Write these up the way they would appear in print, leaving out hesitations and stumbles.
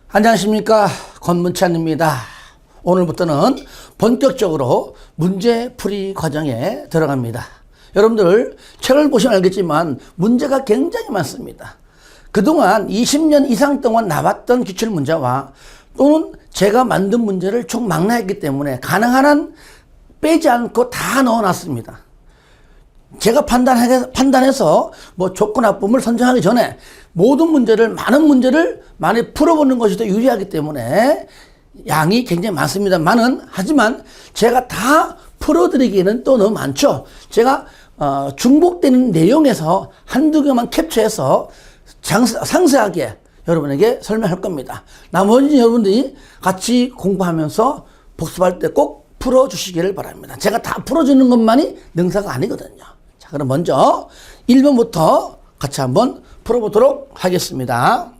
안녕하십니까, 권문찬입니다. 오늘부터는 본격적으로 문제풀이 과정에 들어갑니다. 여러분들 책을 보시면 알겠지만 문제가 굉장히 많습니다. 그동안 20년 이상 동안 나왔던 기출문제와 또는 제가 만든 문제를 총 망라했기 때문에 가능한 한 빼지 않고 다 넣어놨습니다. 제가 판단해서 좋고 나쁨을 선정하기 전에 모든 문제를, 많은 문제를 많이 풀어보는 것이 더 유리하기 때문에 양이 굉장히 많습니다만은, 하지만 제가 다 풀어드리기에는 또 너무 많죠. 제가 중복되는 내용에서 한두 개만 캡처해서 상세하게 여러분에게 설명할 겁니다. 나머지 여러분들이 같이 공부하면서 복습할 때 꼭 풀어주시기를 바랍니다. 제가 다 풀어주는 것만이 능사가 아니거든요. 자, 그럼 먼저 1번부터 같이 한번 풀어보도록 하겠습니다.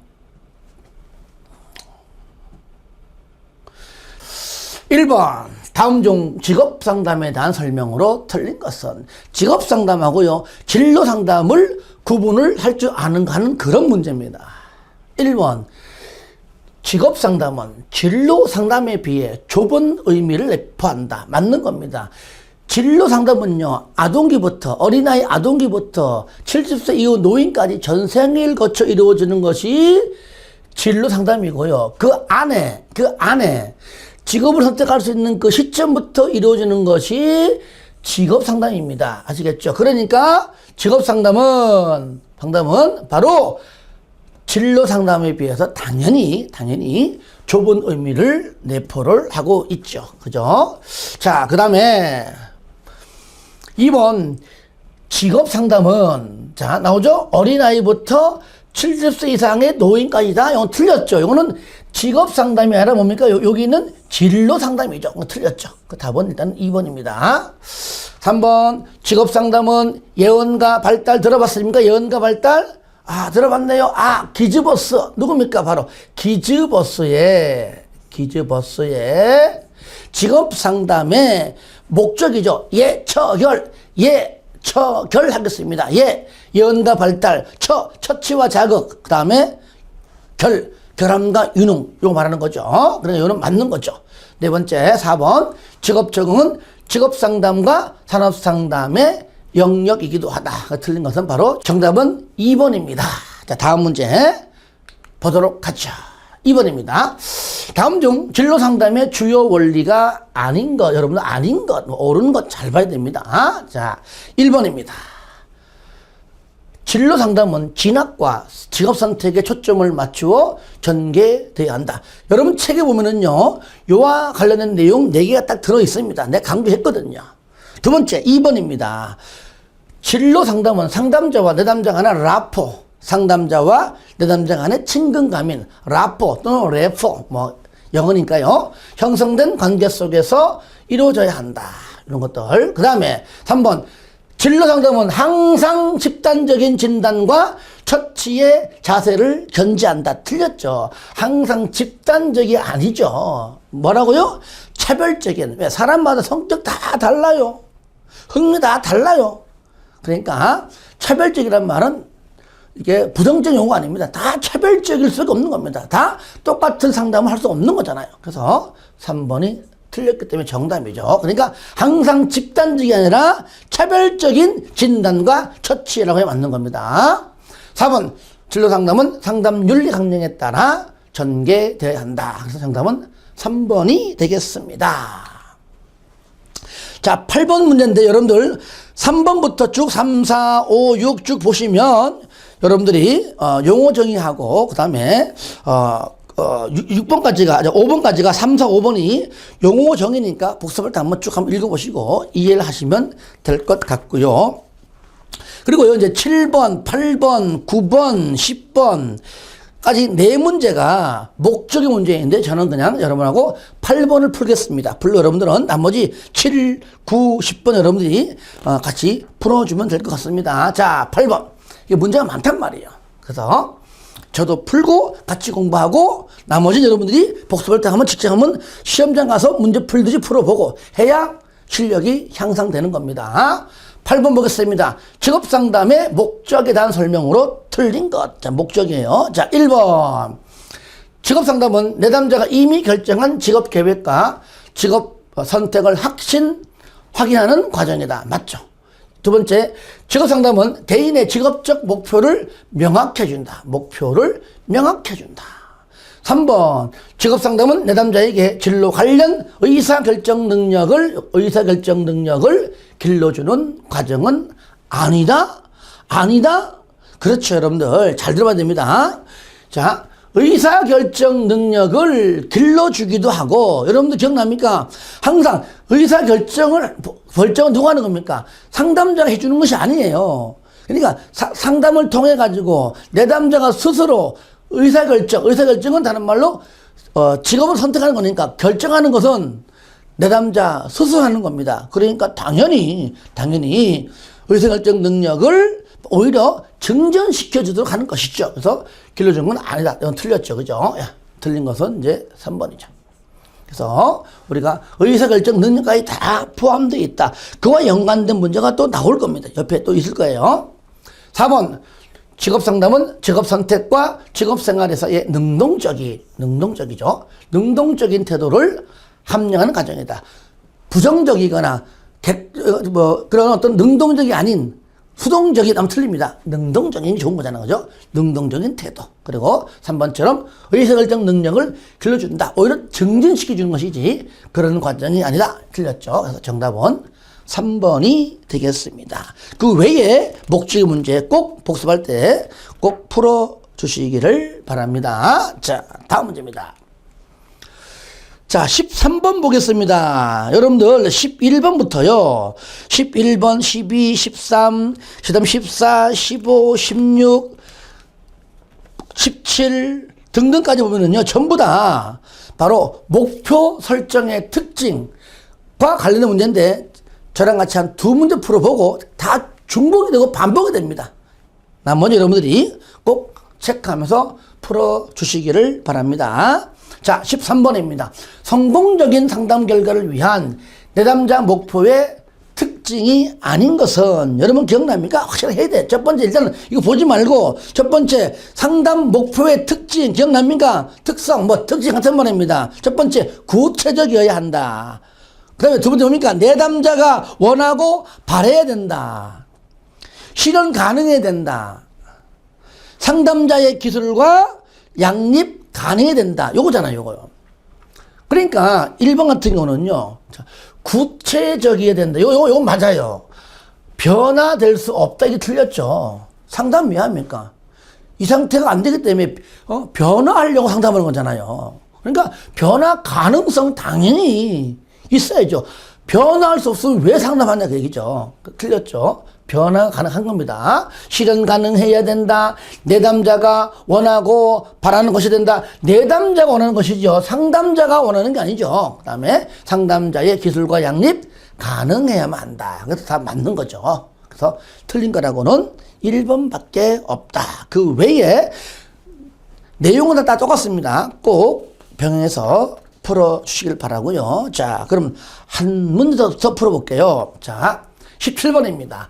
1번, 다음 중 직업상담에 대한 설명으로 틀린 것은? 직업상담하고요, 진로상담을 구분을 할 줄 아는가 하는 그런 문제입니다. 1번, 직업상담은 진로상담에 비해 좁은 의미를 내포한다. 맞는 겁니다. 진로상담은요, 아동기부터, 어린아이 아동기부터 70세 이후 노인까지 전생을 거쳐 이루어지는 것이 진로상담이고요. 그 안에 직업을 선택할 수 있는 그 시점부터 이루어지는 것이 직업상담입니다. 아시겠죠? 그러니까 직업상담은 바로 진로상담에 비해서 당연히 좁은 의미를 내포를 하고 있죠. 그죠? 자, 그 다음에 2번, 직업상담은, 자, 나오죠? 어린아이부터 70세 이상의 노인까지다. 이건 틀렸죠. 이거는 직업상담이 아니라 뭡니까? 여기는 진로상담이죠. 틀렸죠. 그 답은 일단 2번입니다. 3번, 직업상담은 예언과 발달 들어봤습니까? 예언과 발달? 아, 들어봤네요. 아, 기즈버스. 누굽니까? 바로 기즈버스의 직업상담의 목적이죠. 예처결 하겠습니다. 예언과 발달, 처치와 자극, 그 다음에 결함과 유능, 요거 말하는 거죠. 그래서 요는 맞는 거죠. 네 번째, 4번, 직업 적응은 직업상담과 산업상담의 영역이기도 하다. 틀린 것은 바로 정답은 2번입니다. 자, 다음 문제 보도록 하죠. 2번입니다. 다음 중 진로상담의 주요 원리가 아닌 것, 여러분들 아닌 것, 옳은 것 잘 봐야 됩니다. 자, 1번입니다. 진로상담은 진학과 직업선택에 초점을 맞추어 전개되어야 한다. 여러분 책에 보면은요, 요와 관련된 내용 4개가 딱 들어있습니다. 내가 강조했거든요. 두 번째, 2번입니다. 진로상담은 상담자와 내담자 간의 라포, 상담자와 내담자 간의 친근감인 라포 또는 레포, 영어니까요, 형성된 관계 속에서 이루어져야 한다. 이런 것들. 그 다음에 3번, 진로상담은 항상 집단적인 진단과 처치의 자세를 견지한다. 틀렸죠. 항상 집단적이 아니죠. 뭐라고요? 차별적인. 왜? 사람마다 성격 다 달라요. 흥미 다 달라요. 그러니까 차별적이란 말은 이게 부정적 용어가 아닙니다. 다 차별적일 수가 없는 겁니다. 다 똑같은 상담을 할 수 없는 거잖아요. 그래서 3번이 틀렸기 때문에 정답이죠. 그러니까 항상 집단적이 아니라 차별적인 진단과 처치라고 해 맞는 겁니다. 4번, 진로상담은 상담 윤리 강령에 따라 전개되어야 한다. 그래서 정답은 3번이 되겠습니다. 자, 8번 문제인데 여러분들 3번부터 쭉 3, 4, 5, 6 쭉 보시면 여러분들이 용어 정의하고 그 다음에 6번까지가, 5번까지가 3, 4, 5번이 용어 정의니까 복습을 다 한번 쭉 한번 읽어보시고 이해를 하시면 될 것 같고요. 그리고요, 이제 7번, 8번, 9번, 10번까지 네 문제가 목적의 문제인데 저는 그냥 여러분하고 8번을 풀겠습니다. 여러분들은 나머지 7, 9, 10번 여러분들이 같이 풀어주면 될 것 같습니다. 자, 8번. 이게 문제가 많단 말이에요. 그래서 저도 풀고 같이 공부하고 나머지 여러분들이 복습할 때 한번 직접 한번 시험장 가서 문제 풀듯이 풀어보고 해야 실력이 향상되는 겁니다. 8번 보겠습니다. 직업상담의 목적에 대한 설명으로 틀린 것. 자, 목적이에요. 자, 1번. 직업 상담은 내담자가 이미 결정한 직업 계획과 직업 선택을 확인하는 과정이다. 맞죠? 두 번째, 직업 상담은 개인의 직업적 목표를 명확해준다. 목표를 명확해준다. 3번, 직업 상담은 내담자에게 진로 관련 의사결정 능력을 길러주는 과정은 아니다. 아니다. 그렇죠, 여러분들. 잘 들어봐야 됩니다. 자, 의사결정 능력을 길러주기도 하고, 여러분들 기억납니까? 항상 의사결정은 누가 하는 겁니까? 상담자가 해주는 것이 아니에요. 그러니까 상담을 통해가지고 내담자가 스스로 의사결정은 다른 말로, 직업을 선택하는 거니까 결정하는 것은 내담자 스스로 하는 겁니다. 그러니까 당연히 의사결정 능력을 오히려 증전시켜주도록 하는 것이죠. 그래서 길러주는 건 아니다. 이건 틀렸죠. 그죠? 틀린 것은 이제 3번이죠. 그래서 우리가 의사결정 능력까지 다 포함되어 있다. 그와 연관된 문제가 또 나올 겁니다. 옆에 또 있을 거예요. 4번. 직업 상담은 직업 선택과 직업 생활에서의 능동적이죠. 능동적인 태도를 함양하는 과정이다. 부정적이거나 그런 어떤 능동적이 아닌 수동적인 하면 틀립니다. 능동적인 좋은 거잖아요. 그죠? 능동적인 태도. 그리고 3번처럼 의사결정 능력을 길러준다. 오히려 증진시켜주는 것이지 그런 과정이 아니다. 틀렸죠. 그래서 정답은 3번이 되겠습니다. 그 외에 목적의 문제 꼭 복습할 때 꼭 풀어주시기를 바랍니다. 자, 다음 문제입니다. 자, 13번 보겠습니다. 여러분들 11번부터요. 11번, 12, 13, 그 다음 14, 15, 16, 17 등등까지 보면은요. 전부 다 바로 목표 설정의 특징과 관련된 문제인데 저랑 같이 한 두 문제 풀어보고 다 중복이 되고 반복이 됩니다. 나머지 여러분들이 꼭 체크하면서 풀어주시기를 바랍니다. 자, 13번입니다. 성공적인 상담 결과를 위한 내담자 목표의 특징이 아닌 것은 여러분 기억납니까? 확실하게 해야 돼. 첫 번째 일단은 이거 보지 말고 첫 번째 상담 목표의 특징 기억납니까? 특성 특징 같은 말입니다. 첫 번째 구체적이어야 한다. 그 다음에 두 번째 뭡니까? 내담자가 원하고 바라야 된다. 실현 가능해야 된다. 상담자의 기술과 양립 가능해야 된다. 요거잖아요, 요거요. 그러니까 1번 같은 경우는요. 구체적이어야 된다. 요거 맞아요. 변화될 수 없다. 이게 틀렸죠. 상담 왜 합니까? 이 상태가 안 되기 때문에 변화하려고 상담하는 거잖아요. 그러니까 변화 가능성 당연히 있어야죠. 변화할 수 없으면 왜 상담하냐 그 얘기죠. 틀렸죠. 변화 가능한 겁니다. 실현 가능해야 된다. 내담자가 원하고 바라는 것이 된다. 내담자가 원하는 것이죠. 상담자가 원하는 게 아니죠. 그 다음에 상담자의 기술과 양립 가능해야만 한다. 그래서 다 맞는 거죠. 그래서 틀린 거라고는 1번밖에 없다. 그 외에 내용은 다 똑같습니다. 꼭 병행해서 풀어주시길 바라고요. 자, 그럼 한 문제 더 풀어볼게요. 자, 17번입니다.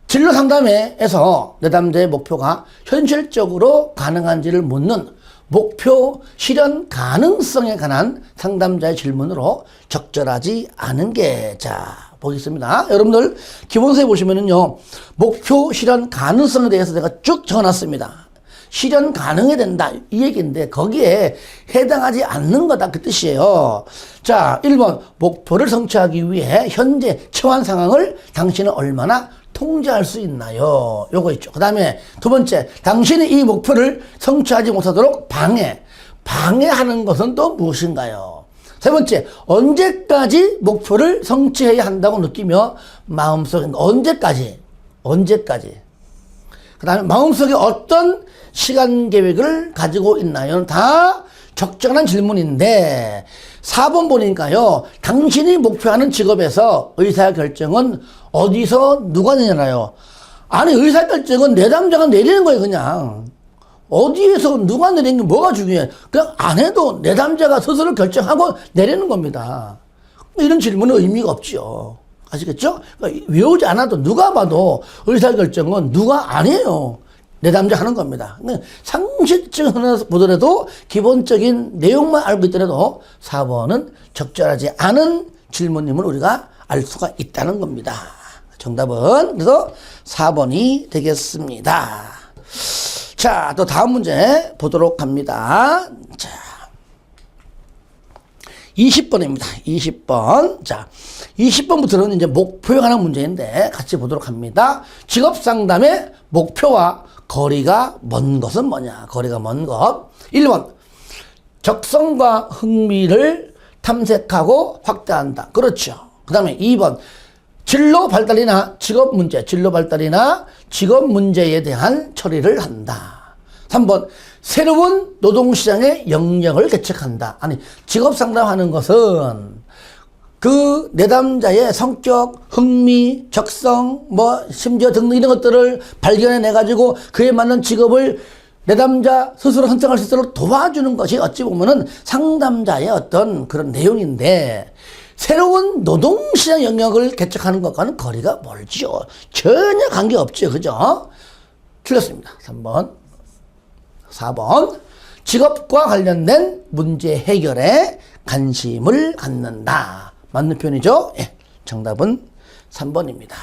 진로 상담에서 내담자의 목표가 현실적으로 가능한지를 묻는 목표 실현 가능성에 관한 상담자의 질문으로 적절하지 않은 게, 자, 보겠습니다. 여러분들 기본서에 보시면은요, 목표 실현 가능성에 대해서 제가 쭉 적어놨습니다. 실현 가능해야 된다 이 얘기인데 거기에 해당하지 않는 거다 그 뜻이에요. 자, 1번 목표를 성취하기 위해 현재 처한 상황을 당신은 얼마나 통제할 수 있나요? 요거 있죠. 그 다음에 두 번째, 당신이 이 목표를 성취하지 못하도록 방해하는 것은 또 무엇인가요? 세 번째, 언제까지 목표를 성취해야 한다고 느끼며 마음속에 언제까지 그 다음에 마음속에 어떤 시간 계획을 가지고 있나요? 다 적절한 질문인데 4번 보니까요. 당신이 목표하는 직업에서 의사결정은 어디서 누가 내려나요? 아니 의사결정은 내담자가 내리는 거예요. 그냥 어디에서 누가 내리는 게 뭐가 중요해? 그냥 안 해도 내담자가 스스로 결정하고 내리는 겁니다. 이런 질문은 의미가 없죠. 아시겠죠? 그러니까 외우지 않아도 누가 봐도 의사결정은 누가 안 해요. 내담자 하는 겁니다. 상식적인 면에서 보더라도 기본적인 내용만 알고 있더라도 4번은 적절하지 않은 질문임을 우리가 알 수가 있다는 겁니다. 정답은 그래서 4번이 되겠습니다. 자, 또 다음 문제 보도록 합니다. 자, 20번입니다. 20번. 자, 20번부터는 이제 목표에 관한 문제인데 같이 보도록 합니다. 직업 상담의 목표와 거리가 먼 것은 뭐냐? 거리가 먼 것. 1번. 적성과 흥미를 탐색하고 확대한다. 그렇죠. 그 다음에 2번. 진로 발달이나 직업 문제, 진로 발달이나 직업 문제에 대한 처리를 한다. 3번. 새로운 노동시장의 영역을 개척한다. 아니, 직업 상담하는 것은 그 내담자의 성격, 흥미, 적성, 심지어 등등 이런 것들을 발견해내가지고 그에 맞는 직업을 내담자 스스로 선택할 수 있도록 도와주는 것이 어찌 보면은 상담자의 어떤 그런 내용인데 새로운 노동시장 영역을 개척하는 것과는 거리가 멀지요. 전혀 관계없죠. 그죠? 틀렸습니다. 3번. 4번. 직업과 관련된 문제 해결에 관심을 갖는다. 맞는 표현이죠? 예. 정답은 3번입니다.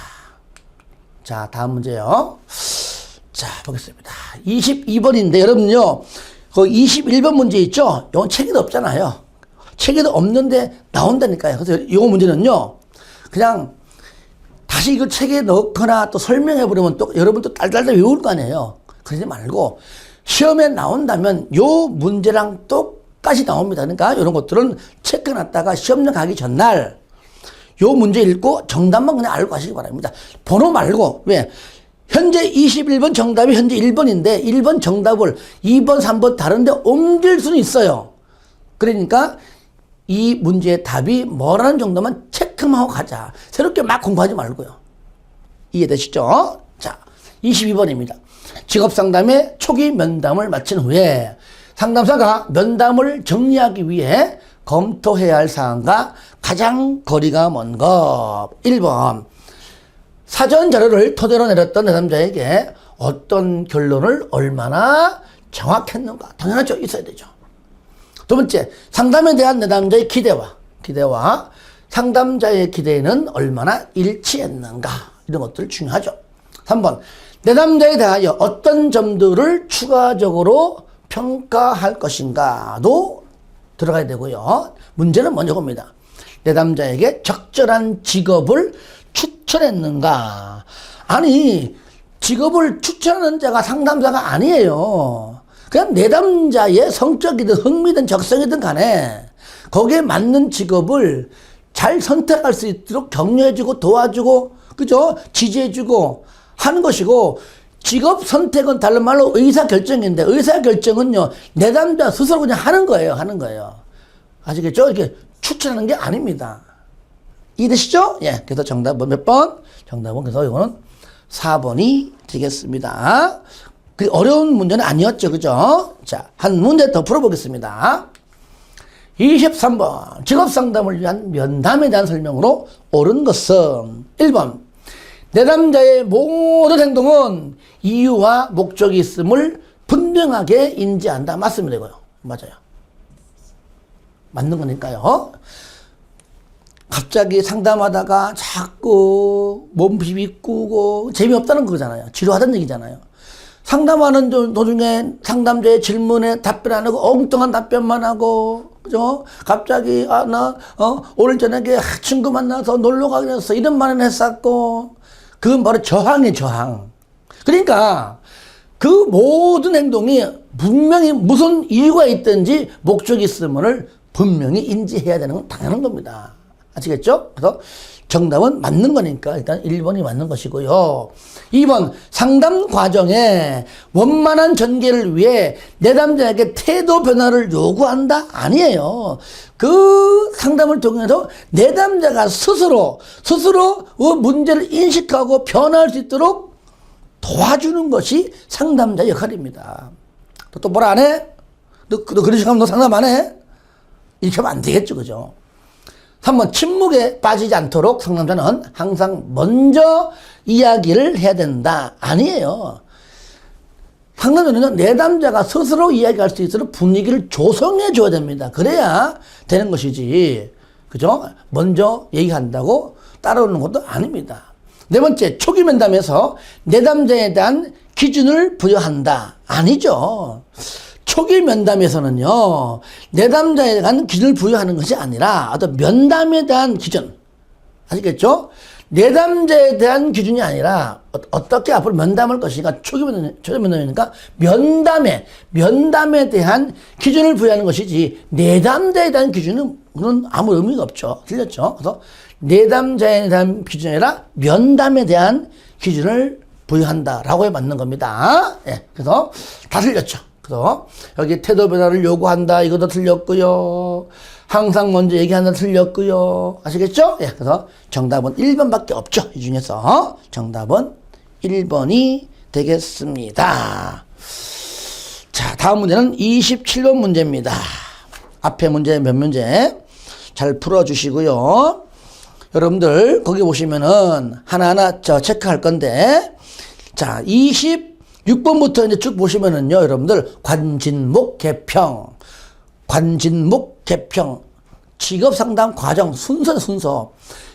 자, 다음 문제요. 자, 보겠습니다. 22번인데, 여러분요, 그 21번 문제 있죠? 이건 책에도 없잖아요. 책에도 없는데 나온다니까요. 그래서 이 문제는요, 그냥 다시 이거 책에 넣거나 또 설명해버리면 또 여러분 또 딸딸딸 외울 거 아니에요. 그러지 말고, 시험에 나온다면 요 문제랑 똑같이 나옵니다. 그러니까 이런 것들은 체크해놨다가 시험장 가기 전날 요 문제 읽고 정답만 그냥 알고 가시기 바랍니다. 번호 말고. 왜? 현재 21번 정답이 현재 1번인데 1번 정답을 2번, 3번 다른데 옮길 수는 있어요. 그러니까 이 문제의 답이 뭐라는 정도만 체크만 하고 가자. 새롭게 막 공부하지 말고요. 이해되시죠? 자, 22번입니다. 직업상담의 초기 면담을 마친 후에 상담사가 면담을 정리하기 위해 검토해야 할 사항과 가장 거리가 먼 것. 1번. 사전 자료를 토대로 내렸던 내담자에게 어떤 결론을 얼마나 정확했는가. 당연하죠. 있어야 되죠. 두 번째, 상담에 대한 내담자의 기대와 상담자의 기대는 얼마나 일치했는가. 이런 것들 중요하죠. 3번, 내담자에 대하여 어떤 점들을 추가적으로 평가할 것인가도 들어가야 되고요. 문제는 먼저 봅니다. 내담자에게 적절한 직업을 추천했는가. 아니, 직업을 추천하는 자가 상담사가 아니에요. 그냥 내담자의 성격이든 흥미든 적성이든 간에 거기에 맞는 직업을 잘 선택할 수 있도록 격려해주고 도와주고, 그죠? 지지해주고 하는 것이고, 직업 선택은 다른 말로 의사결정인데, 의사결정은요, 내담자 스스로 그냥 하는 거예요. 아시겠죠? 이렇게 추천하는 게 아닙니다. 이해되시죠? 예. 그래서 정답은 몇 번? 정답은 그래서 이거는 4번이 되겠습니다. 그 어려운 문제는 아니었죠. 그죠? 자, 한 문제 더 풀어보겠습니다. 23번. 직업상담을 위한 면담에 대한 설명으로 옳은 것은 1번. 내담자의 모든 행동은 이유와 목적이 있음을 분명하게 인지한다. 맞습니다. 이거요. 맞아요. 맞는 거니까요. 갑자기 상담하다가 자꾸 몸 비비꾸고 재미없다는 거잖아요. 지루하다는 얘기잖아요. 상담하는 도중에 상담자의 질문에 답변 안 하고 엉뚱한 답변만 하고, 그죠? 갑자기, 오늘 저녁에 친구 만나서 놀러 가기로 했어. 이런 말은 했었고, 그건 바로 저항이에요, 저항. 그러니까, 그 모든 행동이 분명히 무슨 이유가 있든지 목적이 있음을 분명히 인지해야 되는 건 당연한 겁니다. 아시겠죠? 그래서 정답은 맞는 거니까 일단 1번이 맞는 것이고요. 2번, 상담 과정에 원만한 전개를 위해 내담자에게 태도 변화를 요구한다? 아니에요. 그 상담을 통해서 내담자가 스스로 문제를 인식하고 변화할 수 있도록 도와주는 것이 상담자 역할입니다. 또 뭐라 안 해? 너 그런 식으로 하면 너 상담 안 해? 이렇게 하면 안 되겠죠. 그죠? 3번, 침묵에 빠지지 않도록 상담자는 항상 먼저 이야기를 해야 된다. 아니에요. 상담자는요, 내담자가 스스로 이야기할 수 있도록 분위기를 조성해 줘야 됩니다. 그래야 되는 것이지. 그죠? 먼저 얘기한다고 따라오는 것도 아닙니다. 네 번째, 초기 면담에서 내담자에 대한 기준을 부여한다. 아니죠. 초기 면담에서는요, 내담자에 대한 기준을 부여하는 것이 아니라 어떤 면담에 대한 기준. 아시겠죠? 내담자에 대한 기준이 아니라 어떻게 앞으로 면담할 것인가, 초기 면담이니까 면담에 대한 기준을 부여하는 것이지, 내담자에 대한 기준은 그건 아무 의미가 없죠. 틀렸죠? 그래서 내담자에 대한 기준이 아니라 면담에 대한 기준을 부여한다라고 해 맞는 겁니다. 예, 그래서 다 틀렸죠. 그래서 여기 태도 변화를 요구한다, 이것도 틀렸고요. 항상 먼저 얘기한다, 틀렸고요. 아시겠죠? 예, 그래서 정답은 1번밖에 없죠. 이 중에서 정답은 1번이 되겠습니다. 자, 다음 문제는 27번 문제입니다. 앞에 문제 몇 문제 잘 풀어주시고요. 여러분들 거기 보시면은 하나하나 체크할 건데, 자, 26번부터 이제 쭉 보시면은요, 여러분들 관진목 개평, 직업상담 과정 순서.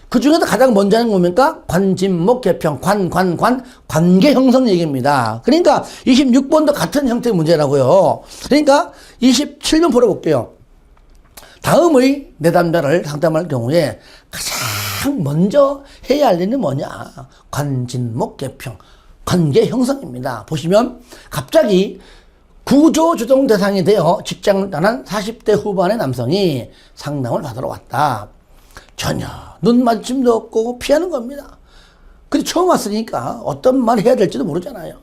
그 중에서 가장 먼저 하는 뭡니까? 관진목 개평, 관계 형성 얘기입니다. 그러니까 26번도 같은 형태의 문제라고요. 그러니까 27번 풀어볼게요. 다음의 내담자를 상담할 경우에 가장 먼저 해야 할 일은 뭐냐? 관진목 개평, 관계 형성입니다. 보시면 갑자기 구조조정 대상이 되어 직장을 떠난 40대 후반의 남성이 상담을 받으러 왔다. 전혀 눈 마주침도 없고 피하는 겁니다. 근데 처음 왔으니까 어떤 말 해야 될지도 모르잖아요.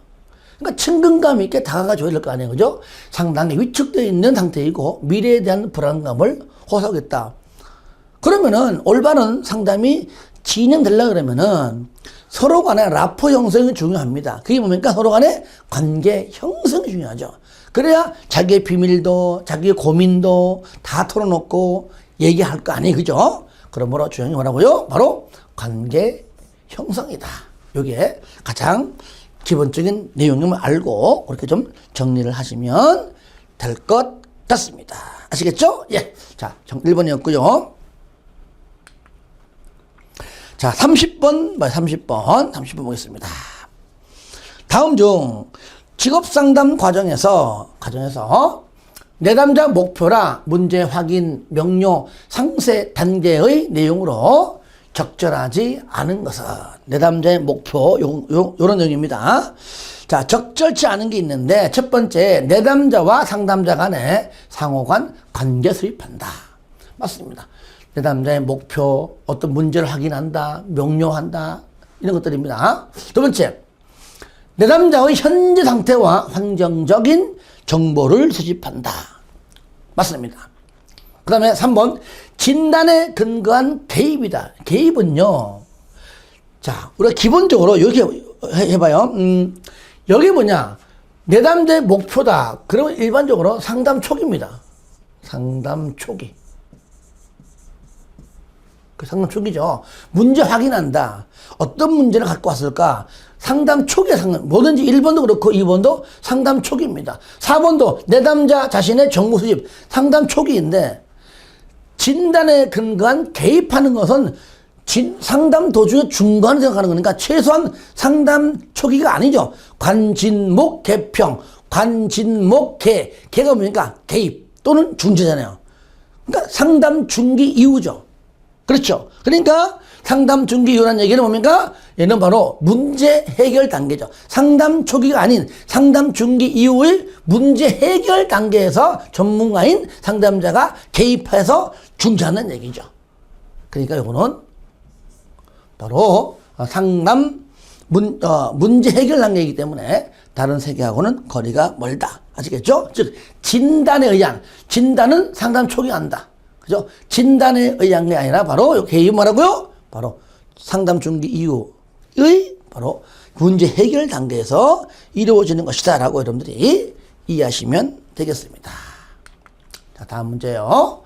그러니까 친근감 있게 다가가줘야 될 거 아니에요. 그죠? 상당히 위축되어 있는 상태이고 미래에 대한 불안감을 호소하겠다. 그러면은 올바른 상담이 진행되려고 그러면은 서로 간의 라포 형성이 중요합니다. 그게 뭡니까? 서로 간의 관계 형성이 중요하죠. 그래야 자기의 비밀도, 자기의 고민도 다 털어놓고 얘기할 거 아니에요. 그죠? 그러므로 중요한 게 뭐라고요? 바로 관계 형성이다. 이게 가장 기본적인 내용임을 알고 그렇게 좀 정리를 하시면 될 것 같습니다. 아시겠죠? 예. 자, 1번이었고요. 자, 30번 보겠습니다. 다음 중 직업상담 과정에서 내담자 목표라 문제 확인, 명료, 상세 단계의 내용으로 적절하지 않은 것은 내담자의 목표, 요런 내용입니다. 자, 적절치 않은 게 있는데, 첫 번째, 내담자와 상담자 간에 상호간 관계 수립한다. 맞습니다. 내담자의 목표, 어떤 문제를 확인한다, 명료한다, 이런 것들입니다. 두 번째, 내담자의 현재 상태와 환경적인 정보를 수집한다. 맞습니다. 그 다음에 3번, 진단에 근거한 개입이다. 개입은요, 자, 우리가 기본적으로 이렇게 해봐요. 여기 뭐냐, 내담자의 목표다. 그러면 일반적으로 상담 초기입니다. 상담 초기. 그 상담 초기죠. 문제 확인한다. 어떤 문제를 갖고 왔을까? 상담 초기에 뭐든지 1번도 그렇고 2번도 상담 초기입니다. 4번도 내담자 자신의 정보 수집, 상담 초기인데, 진단에 근거한 개입하는 것은 상담 도중에 중간에 생각하는 거니까 최소한 상담 초기가 아니죠. 관진목 개평, 관진목 개가 뭡니까? 개입 또는 중재잖아요. 그러니까 상담 중기 이후죠. 그렇죠. 그러니까 상담 중기 이후라는 얘기는 뭡니까? 얘는 바로 문제 해결 단계죠. 상담 초기가 아닌 상담 중기 이후의 문제 해결 단계에서 전문가인 상담자가 개입해서 중재하는 얘기죠. 그러니까 이거는 바로 상담 문제 해결 단계이기 때문에 다른 세계하고는 거리가 멀다. 아시겠죠? 즉 진단에 의한, 진단은 상담 초기가 한다. 그죠? 진단에 의한 게 아니라 바로 개입 뭐라고요? 바로 상담 중기 이후의 바로 문제 해결 단계에서 이루어지는 것이다 라고 여러분들이 이해하시면 되겠습니다. 자, 다음 문제요.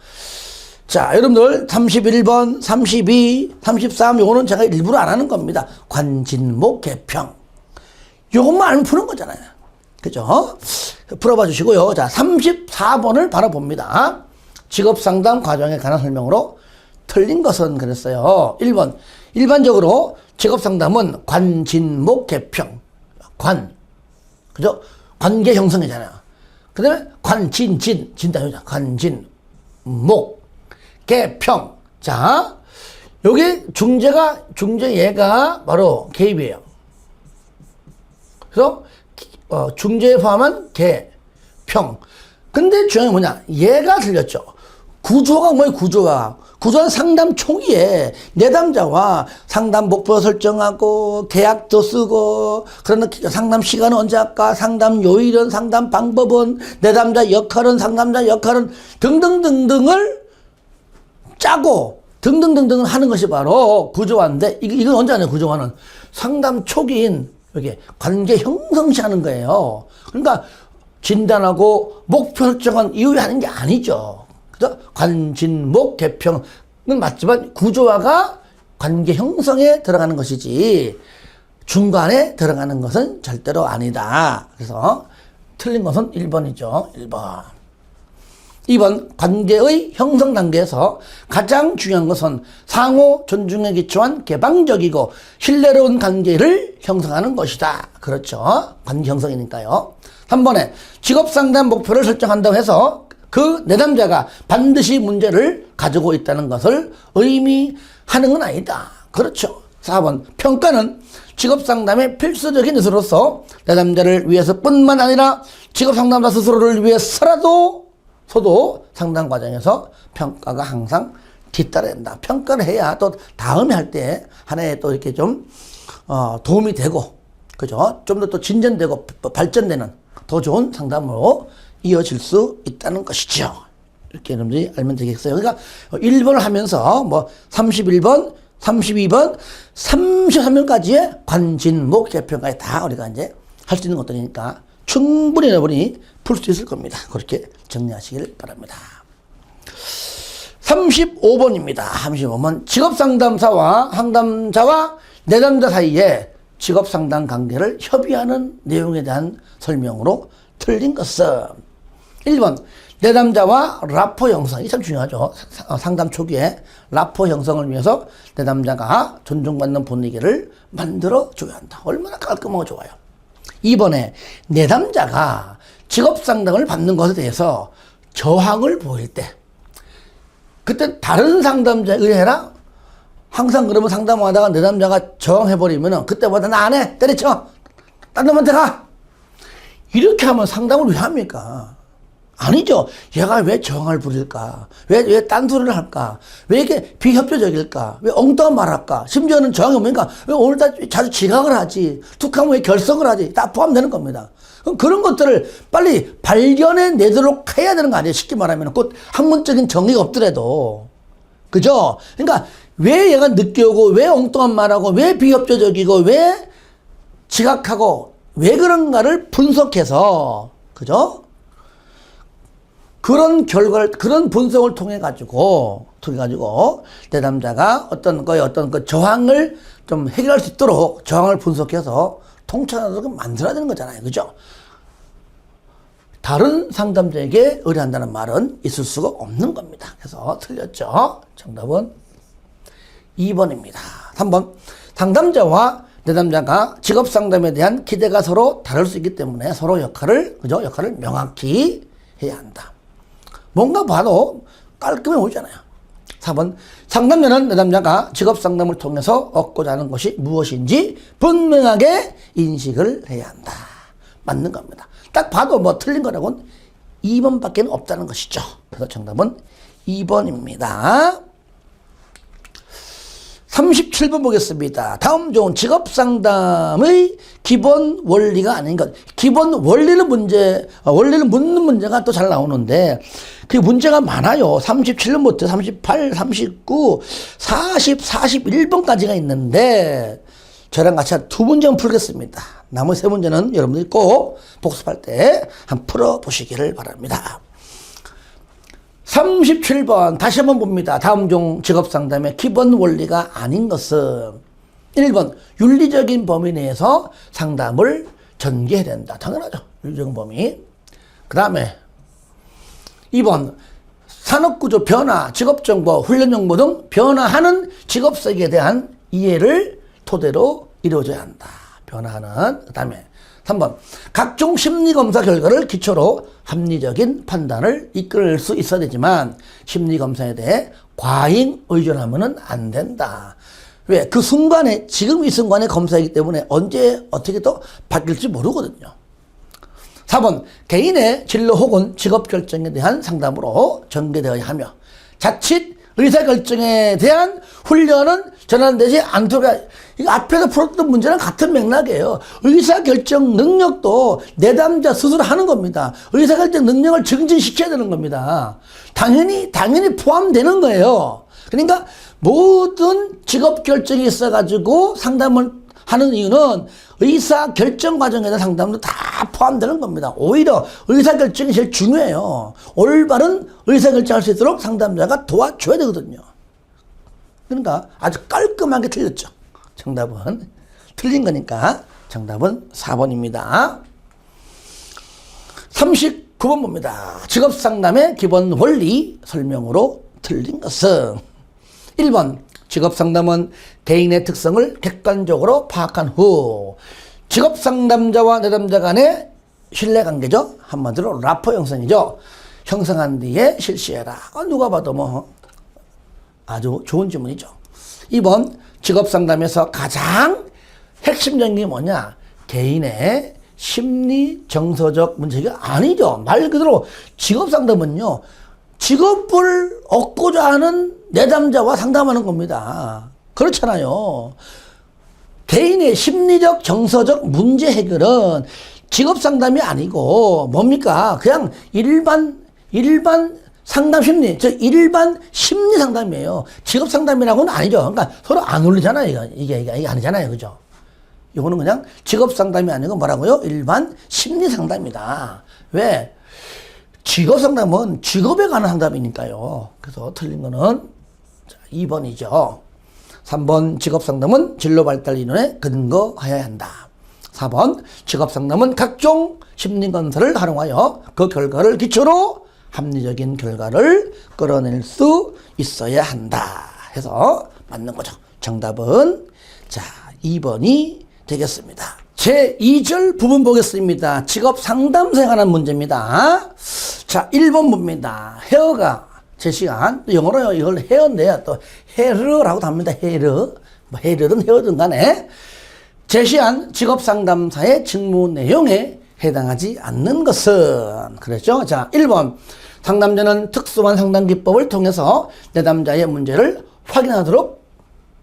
자, 여러분들 31번, 32, 33 요거는 제가 일부러 안 하는 겁니다. 관진목 개평. 요것만 알면 푸는 거잖아요. 그죠? 풀어봐 주시고요. 자, 34번을 바로 봅니다. 직업상담 과정에 관한 설명으로 틀린 것은 그랬어요. 1번. 일반적으로 직업상담은 관진목 개평. 그죠? 관계 형성이잖아요. 그 다음에 진다. 관진, 목, 개평. 자, 여기 중재 얘가 바로 개입이에요. 그래서, 중재에 포함한 개, 평. 근데 중요한 게 뭐냐? 얘가 틀렸죠. 구조가 뭐예요, 구조가? 구조는 상담 초기에 내담자와 상담 목표 설정하고 계약도 쓰고 그런 상담 시간은 언제 할까? 상담 요일은 상담 방법은 내담자 역할은 상담자 역할은 등등등등을 짜고 등등등등을 하는 것이 바로 구조화인데 이건 언제 하냐 구조화는 상담 초기인 여기 관계 형성시 하는 거예요. 그러니까 진단하고 목표 설정한 이후에 하는 게 아니죠. 그래서 관진목 개평은 맞지만 구조화가 관계 형성에 들어가는 것이지 중간에 들어가는 것은 절대로 아니다. 그래서 틀린 것은 1번이죠. 1번. 2번 관계의 형성 단계에서 가장 중요한 것은 상호 존중에 기초한 개방적이고 신뢰로운 관계를 형성하는 것이다. 그렇죠. 관계 형성이니까요. 3번에 직업상담 목표를 설정한다고 해서 그 내담자가 반드시 문제를 가지고 있다는 것을 의미하는 건 아니다. 그렇죠. 4번 평가는 직업상담의 필수적인 요소로서 내담자를 위해서뿐만 아니라 직업상담자 스스로를 위해서라도 상담 과정에서 평가가 항상 뒤따라야 된다. 평가를 해야 또 다음에 할 때 하나에 또 이렇게 좀 도움이 되고 그죠? 좀 더 또 진전되고 발전되는 더 좋은 상담으로 이어질 수 있다는 것이죠. 이렇게 여러분들이 알면 되겠어요. 그러니까 1번을 하면서 뭐 31번, 32번, 33번까지의 관진목 개평까지 다 우리가 이제 할 수 있는 것들이니까 충분히 여러분이 풀 수 있을 겁니다. 그렇게 정리하시길 바랍니다. 35번입니다. 35번 직업상담사와 상담자와 내담자 사이에 직업상담 관계를 협의하는 내용에 대한 설명으로 틀린 것은 1번 내담자와 라포 형성. 이 참 중요하죠. 상담 초기에 라포 형성을 위해서 내담자가 존중받는 분위기를 만들어줘야 한다. 얼마나 깔끔하고 좋아요. 2번에 내담자가 직업상담을 받는 것에 대해서 저항을 보일 때 그때 다른 상담자에 의해라? 항상 그러면 상담하다가 내담자가 저항해버리면 그때보다 나 안 해! 때려쳐! 딴 놈한테 가! 이렇게 하면 상담을 왜 합니까? 아니죠. 얘가 왜 저항을 부릴까? 왜 딴소리를 할까? 왜 이렇게 비협조적일까? 왜 엉뚱한 말 할까? 심지어는 저항이 뭡니까? 왜 오늘따라 자주 지각을 하지? 툭하면 왜 결석을 하지? 다 포함되는 겁니다. 그럼 그런 것들을 빨리 발견해 내도록 해야 되는 거 아니에요? 쉽게 말하면 꼭 학문적인 정의가 없더라도. 그죠? 그러니까 왜 얘가 늦게 오고 왜 엉뚱한 말하고 왜 비협조적이고 왜 지각하고 왜 그런가를 분석해서 그죠? 그런 결과를 그런 분석을 통해 가지고 내담자가 어떤 그 저항을 좀 해결할 수 있도록 저항을 분석해서 통찰하도록 만들어야 되는 거잖아요. 그죠? 다른 상담자에게 의뢰한다는 말은 있을 수가 없는 겁니다. 그래서 틀렸죠. 정답은 2번입니다. 3번 상담자와 내담자가 직업 상담에 대한 기대가 서로 다를 수 있기 때문에 서로 역할을 명확히 해야 한다. 뭔가 봐도 깔끔해 보이잖아요. 4번 상담자는 내담자가 직업 상담을 통해서 얻고자 하는 것이 무엇인지 분명하게 인식을 해야 한다. 맞는 겁니다. 딱 봐도 뭐 틀린 거라고는 2번밖에 없다는 것이죠. 그래서 정답은 2번입니다. 37번 보겠습니다. 다음 중 직업상담의 기본 원리가 아닌 것. 기본 원리는 원리를 묻는 문제가 또 잘 나오는데, 그 문제가 많아요. 37번부터 38, 39, 40, 41번까지가 있는데, 저랑 같이 한 2문제만 풀겠습니다. 나머지 3문제는 여러분들이 꼭 복습할 때 한번 풀어보시기를 바랍니다. 37번 다시 한번 봅니다. 다음 중 직업상담의 기본 원리가 아닌 것은 1번 윤리적인 범위 내에서 상담을 전개해야 된다. 당연하죠. 유증 범위. 그 다음에 2번 산업구조 변화, 직업정보, 훈련정보 등 변화하는 직업세계에 대한 이해를 토대로 이루어져야 한다. 변화하는. 그 다음에 3번 각종 심리검사 결과를 기초로 합리적인 판단을 이끌 수 있어야 되지만 심리검사에 대해 과잉 의존하면 안 된다. 왜? 그 순간에, 지금 이 순간에 검사이기 때문에 언제 어떻게 또 바뀔지 모르거든요. 4번 개인의 진로 혹은 직업 결정에 대한 상담으로 전개되어야 하며 자칫 의사결정에 대한 훈련은 전환되지 않도록. 이거 앞에서 풀었던 문제랑 같은 맥락이에요. 의사결정 능력도 내담자 스스로 하는 겁니다. 의사결정 능력을 증진시켜야 되는 겁니다. 당연히 포함되는 거예요. 그러니까 모든 직업 결정이 있어가지고 상담을 하는 이유는 의사결정 과정에 대한 상담도 다 포함되는 겁니다. 오히려 의사결정이 제일 중요해요. 올바른 의사결정할 수 있도록 상담자가 도와줘야 되거든요. 그러니까 아주 깔끔하게 틀렸죠. 정답은 틀린 거니까 정답은 4번입니다. 39번 봅니다. 직업상담의 기본 원리 설명으로 틀린 것은 1번 직업상담은 개인의 특성을 객관적으로 파악한 후 직업상담자와 내담자 간의 신뢰관계죠. 한마디로 라포 형성이죠. 형성한 뒤에 실시해라. 누가 봐도 뭐 아주 좋은 질문이죠. 2번 직업상담에서 가장 핵심적인 게 뭐냐? 개인의 심리 정서적 문제가 아니죠. 말 그대로 직업상담은요, 직업을 얻고자 하는 내담자와 상담하는 겁니다. 그렇잖아요. 개인의 심리적 정서적 문제 해결은 직업상담이 아니고 뭡니까? 그냥 일반 상담 심리, 일반 심리 상담이에요. 직업 상담이라고는 아니죠. 그러니까 서로 안 어울리잖아요. 이게 아니잖아요. 그죠? 이거는 그냥 직업 상담이 아니고 뭐라고요? 일반 심리 상담이다. 왜? 직업 상담은 직업에 관한 상담이니까요. 그래서 틀린 거는 2번이죠. 3번 직업 상담은 진로 발달 이론에 근거하여야 한다. 4번 직업 상담은 각종 심리 검사를 활용하여 그 결과를 기초로 합리적인 결과를 끌어낼 수 있어야 한다 해서 맞는 거죠. 정답은 2번이 되겠습니다. 제 2절 부분 보겠습니다. 직업 상담사에 관한 문제입니다. 1번 봅니다. 헤어가 제 시간, 영어로 이걸 헤어인데요. 또 헤르라고도 합니다. 헤르. 뭐 헤르든 헤어든 간에 제시한 직업 상담사의 직무 내용에 해당하지 않는 것은 그랬죠. 1번 상담자는 특수한 상담 기법을 통해서 내담자의 문제를 확인하도록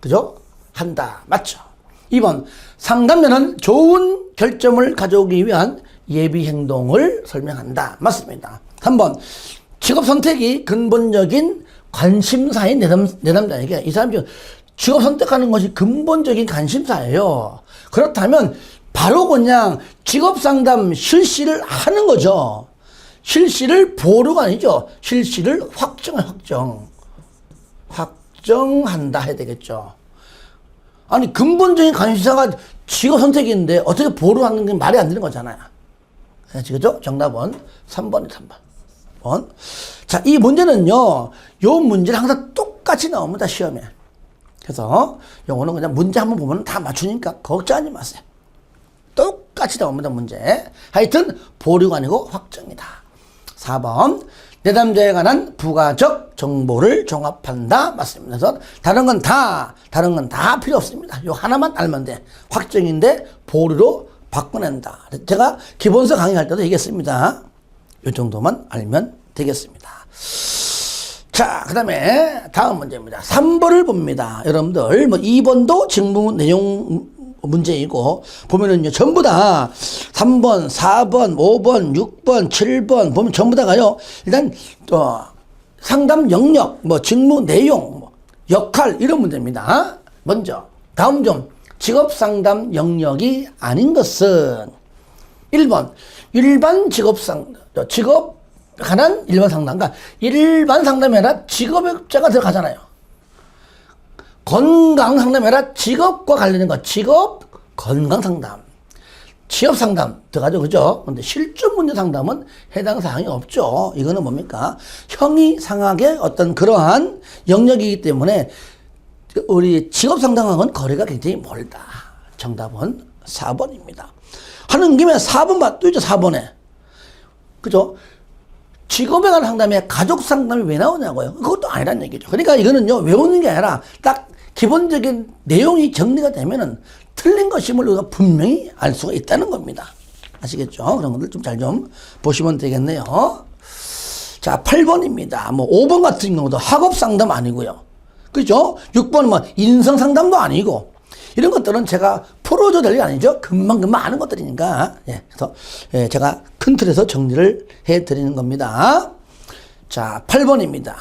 그죠? 한다. 맞죠? 2번 상담자는 좋은 결정을 가져오기 위한 예비 행동을 설명한다. 맞습니다. 3번 직업 선택이 근본적인 관심사인 내담자에게 이 사람이 직업 선택하는 것이 근본적인 관심사예요. 그렇다면 바로 그냥 직업 상담 실시를 하는 거죠. 실시를 보류가 아니죠. 실시를 확정한다 해야 되겠죠. 아니 근본적인 관심사가 직업 선택인데 어떻게 보류하는 게 말이 안 되는 거잖아요. 그죠? 정답은 3번이 3번. 이 문제는요. 요 문제는 항상 똑같이 나옵니다. 시험에. 그래서 요거는 그냥 문제 한번 보면 다 맞추니까 걱정하지 마세요. 똑같이 나옵니다. 문제. 하여튼 보류가 아니고 확정이다. 4번 내담자에 관한 부가적 정보를 종합한다. 맞습니다. 그래서 다른 건 다 필요 없습니다. 요 하나만 알면 돼. 확정인데 보류로 바꿔낸다. 제가 기본서 강의할 때도 얘기했습니다. 요 정도만 알면 되겠습니다. 그 다음에 다음 문제입니다. 3번을 봅니다. 여러분들 2번도 직무 내용 문제이고 보면은요 전부 다 3번, 4번, 5번, 6번, 7번 보면 전부 다가요. 일단 상담 영역, 직무 내용, 역할 이런 문제입니다. 먼저 다음 점 직업 상담 영역이 아닌 것은 1번 일반 직업 관한 일반 상담. 그러니까 일반 상담이 아니라 직업자가 들어가잖아요. 건강 상담이 아니라 직업과 관련된 것. 직업 건강 상담. 취업 상담 들어가죠. 그죠? 근데 실존 문제 상담은 해당 사항이 없죠. 이거는 뭡니까? 형이 상하게 어떤 그러한 영역이기 때문에 우리 직업 상담하고는 거리가 굉장히 멀다. 정답은 4번입니다. 하는 김에 4번 맛도 있죠. 4번에. 그죠? 직업에 관한 상담에 가족 상담이 왜 나오냐고요. 그것도 아니란 얘기죠. 그러니까 이거는요, 외우는 게 아니라 딱 기본적인 내용이 정리가 되면은 틀린 것임을 우리가 분명히 알 수가 있다는 겁니다. 아시겠죠? 그런 것들 좀 잘 좀 보시면 되겠네요. 자, 8번입니다. 뭐 5번 같은 경우도 학업 상담 아니고요. 그죠? 6번은 뭐 인성 상담도 아니고 이런 것들은 제가 풀어줘야 될 게 아니죠. 금방금방 아는 것들이니까. 예, 그래서 예, 제가 큰 틀에서 정리를 해드리는 겁니다. 자, 8번입니다.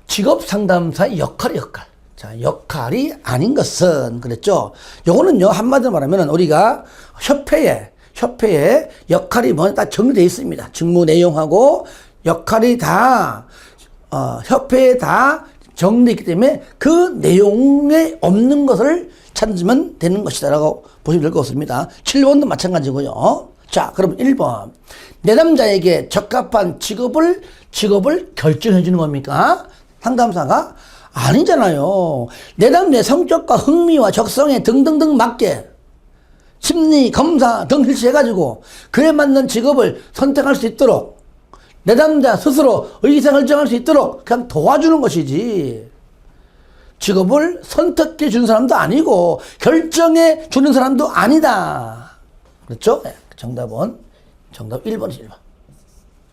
직업 상담사의 역할. 자, 역할이 아닌 것은 그랬죠. 요거는요, 한마디로 말하면 우리가 협회에 역할이 뭐냐 딱 정리되어 있습니다. 직무 내용하고 역할이 다 협회에 다 정리되기 때문에 그 내용에 없는 것을 찾으면 되는 것이다라고 보시면 될 것 같습니다. 7번도 마찬가지고요. 자, 그럼 1번. 내담자에게 적합한 직업을 결정해 주는 겁니까? 상담사가? 아니잖아요. 내담자의 성격과 흥미와 적성에 등등등 맞게 심리, 검사 등 실시해가지고 그에 맞는 직업을 선택할 수 있도록 내담자 스스로 의사결정할 수 있도록 그냥 도와주는 것이지 직업을 선택해 주는 사람도 아니고 결정해 주는 사람도 아니다. 그렇죠? 네, 정답 1번이죠.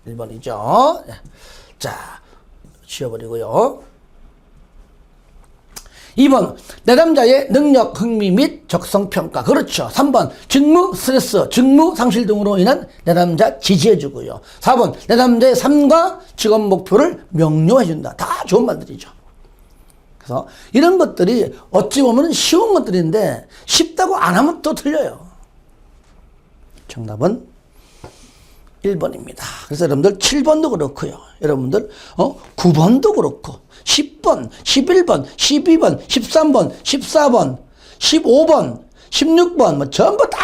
1번이죠. 네. 자, 지워버리고요. 2번, 내담자의 능력, 흥미 및 적성평가. 그렇죠. 3번, 직무 스트레스, 직무 상실 등으로 인한 내담자 지지해주고요. 4번, 내담자의 삶과 직업 목표를 명료해준다. 다 좋은 말들이죠. 그래서 이런 것들이 어찌 보면 쉬운 것들인데 쉽다고 안 하면 또 틀려요. 정답은 1번입니다. 그래서 여러분들 7번도 그렇고요. 여러분들 9번도 그렇고 10번, 11번, 12번, 13번, 14번, 15번, 16번 뭐 전부 다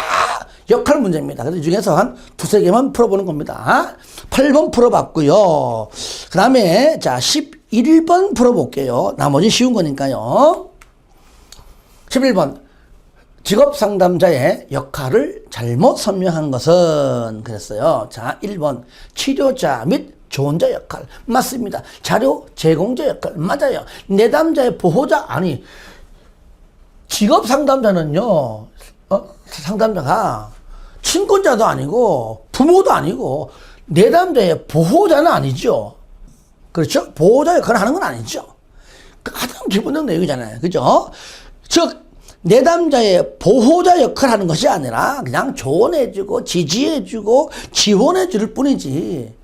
역할 문제입니다. 그래서 이 중에서 한 두세 개만 풀어보는 겁니다. 8번 풀어봤고요. 그 다음에 자 11번 풀어볼게요. 나머지 쉬운 거니까요. 11번 직업 상담자의 역할을 잘못 설명한 것은 그랬어요. 자, 1번 치료자 및 조언자 역할 맞습니다. 자료 제공자 역할 맞아요. 내담자의 보호자 아니 직업 상담자는요 상담자가 친권자도 아니고 부모도 아니고 내담자의 보호자는 아니죠. 그렇죠? 보호자 역할을 하는 건 아니죠. 가장 기본적인 내용이잖아요. 그죠? 즉 내담자의 보호자 역할을 하는 것이 아니라 그냥 조언해주고 지지해주고 지원해줄 뿐이지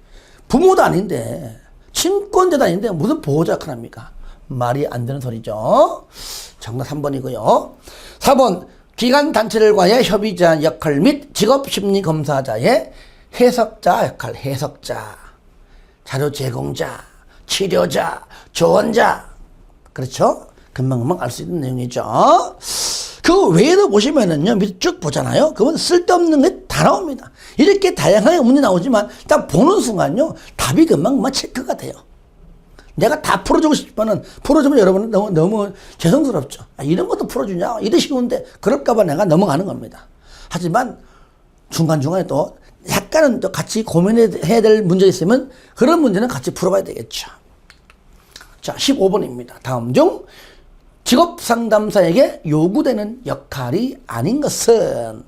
부모도 아닌데 친권자도 아닌데 무슨 보호자 역할을 합니까? 말이 안 되는 소리죠. 정답 3번이고요. 4번 기관단체들과의 협의자 역할 및 직업심리검사자의 해석자 역할. 해석자, 자료 제공자, 치료자, 조언자. 그렇죠? 금방금방 알 수 있는 내용이죠. 그 외에도 보시면은요, 밑에 쭉 보잖아요. 그건 쓸데없는 게 다 나옵니다. 이렇게 다양하게 문제 나오지만 딱 보는 순간요, 답이 금방금방 체크가 돼요. 내가 다 풀어주고 싶지만은 풀어주면 여러분은 너무 죄송스럽죠. 이런 것도 풀어주냐? 이래 쉬운데 그럴까봐 내가 넘어가는 겁니다. 하지만 중간중간에 또 약간은 또 같이 고민해야 될 문제 있으면 그런 문제는 같이 풀어봐야 되겠죠. 자, 15번입니다. 다음 중 직업 상담사에게 요구되는 역할이 아닌 것은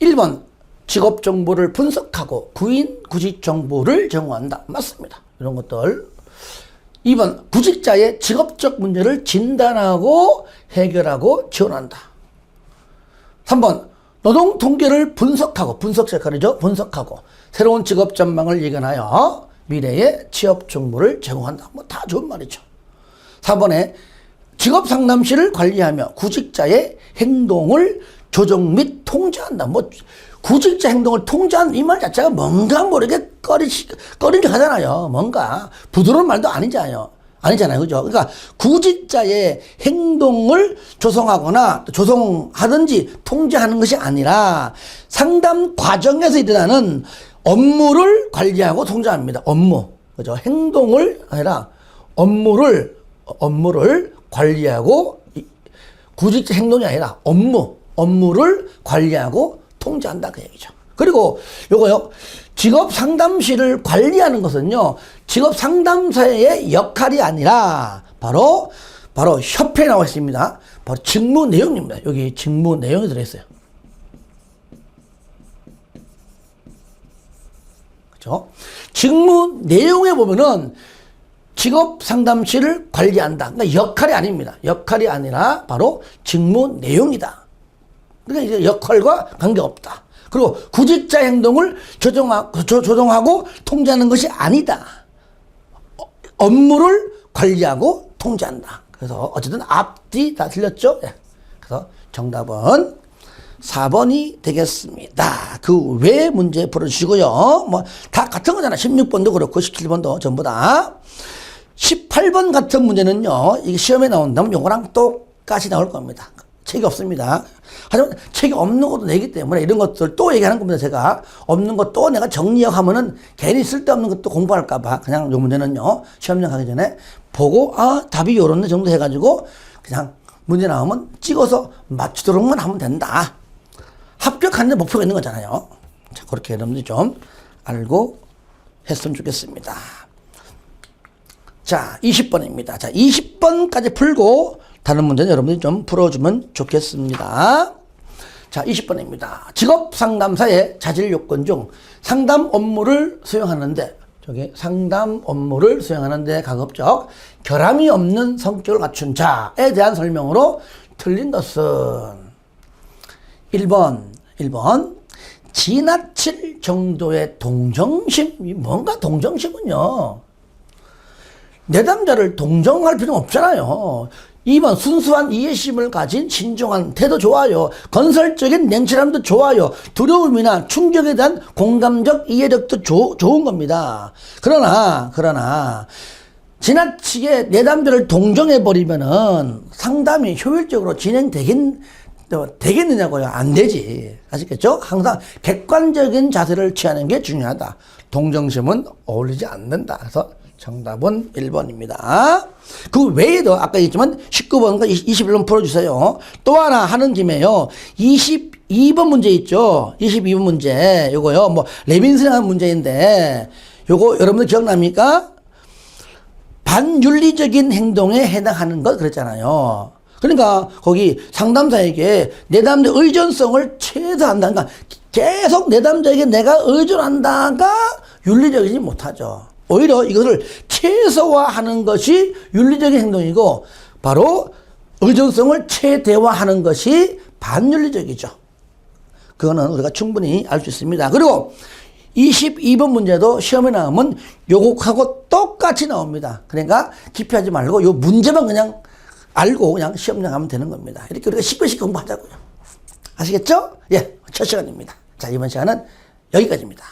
1번 직업 정보를 분석하고 구인 구직 정보를 제공한다. 맞습니다. 이런 것들. 2번 구직자의 직업적 문제를 진단하고 해결하고 지원한다. 3번 노동 통계를 분석하고 분석 역할이죠. 분석하고 새로운 직업 전망을 예견하여 미래의 취업 정보를 제공한다. 뭐 다 좋은 말이죠. 4번에 직업 상담실을 관리하며 구직자의 행동을 조정 및 통제한다. 뭐 구직자 행동을 통제하는 이 말 자체가 뭔가 모르게 꺼리게 하잖아요. 뭔가 부드러운 말도 아니잖아요. 아니잖아요. 그죠? 그러니까 구직자의 행동을 조성하거나 조성하든지 통제하는 것이 아니라 상담 과정에서 일어나는 업무를 관리하고 통제합니다. 업무. 그죠? 행동을 아니라 업무를 관리하고 구직자 행동이 아니라 업무를 관리하고 통제한다 그 얘기죠. 그리고 요거요. 직업 상담실을 관리하는 것은요. 직업 상담사의 역할이 아니라 바로 협회에 나와 있습니다. 바로 직무 내용입니다. 여기 직무 내용이 들어 있어요. 그렇죠? 직무 내용에 보면은 직업 상담실을 관리한다. 그러니까 역할이 아닙니다. 역할이 아니라 바로 직무 내용이다. 그러니까 이제 역할과 관계없다. 그리고 구직자 행동을 조정하고 통제하는 것이 아니다. 업무를 관리하고 통제한다. 그래서 어쨌든 앞뒤 다 틀렸죠? 네. 그래서 정답은 4번이 되겠습니다. 그 외 문제 풀어주시고요. 뭐 다 같은 거잖아. 16번도 그렇고 17번도 전부 다. 18번 같은 문제는요. 이게 시험에 나온다면 요거랑 똑같이 나올 겁니다. 책이 없습니다. 하지만 책이 없는 것도 내기 때문에 이런 것들 또 얘기하는 겁니다. 제가 없는 것 또 내가 정리하면은 괜히 쓸데없는 것도 공부할까봐 그냥 요 문제는요. 시험장 가기 전에 보고 답이 요런데 정도 해가지고 그냥 문제 나오면 찍어서 맞추도록만 하면 된다. 합격하는 데 목표가 있는 거잖아요. 자, 그렇게 여러분들이 좀 알고 했으면 좋겠습니다. 자, 20번입니다. 자, 20번까지 풀고 다른 문제는 여러분들이 좀 풀어주면 좋겠습니다. 자, 20번입니다. 직업 상담사의 자질 요건 중 상담 업무를 수행하는데 가급적 결함이 없는 성격을 갖춘 자에 대한 설명으로 틀린 것은 1번 지나칠 정도의 동정심. 뭔가 동정심은요. 내담자를 동정할 필요는 없잖아요. 2번 순수한 이해심을 가진 신중한 태도 좋아요. 건설적인 냉철함도 좋아요. 두려움이나 충격에 대한 공감적 이해력도 좋은 겁니다. 그러나 지나치게 내담자를 동정해버리면은 상담이 효율적으로 되겠느냐고요? 안 되지. 아시겠죠? 항상 객관적인 자세를 취하는 게 중요하다. 동정심은 어울리지 않는다. 그래서 정답은 1번입니다. 그 외에도 아까 얘기했지만 19번과 21번 풀어주세요. 또 하나 하는 김에요. 22번 문제 있죠? 22번 문제. 요거요. 뭐 레빈슨이 한 문제인데 요거 여러분들 기억납니까? 반윤리적인 행동에 해당하는 것 그랬잖아요. 그러니까 거기 상담사에게 내담자 의존성을 최소화한다. 그러니까 계속 내담자에게 내가 의존한다가 윤리적이지 못하죠. 오히려 이것을 최소화하는 것이 윤리적인 행동이고 바로 의존성을 최대화하는 것이 반윤리적이죠. 그거는 우리가 충분히 알 수 있습니다. 그리고 22번 문제도 시험에 나오면 요곡하고 똑같이 나옵니다. 그러니까 기피하지 말고 요 문제만 그냥 알고 그냥 시험장 가면 되는 겁니다. 이렇게 우리가 쉽게 공부하자고요. 아시겠죠? 예, 첫 시간입니다. 자, 이번 시간은 여기까지입니다.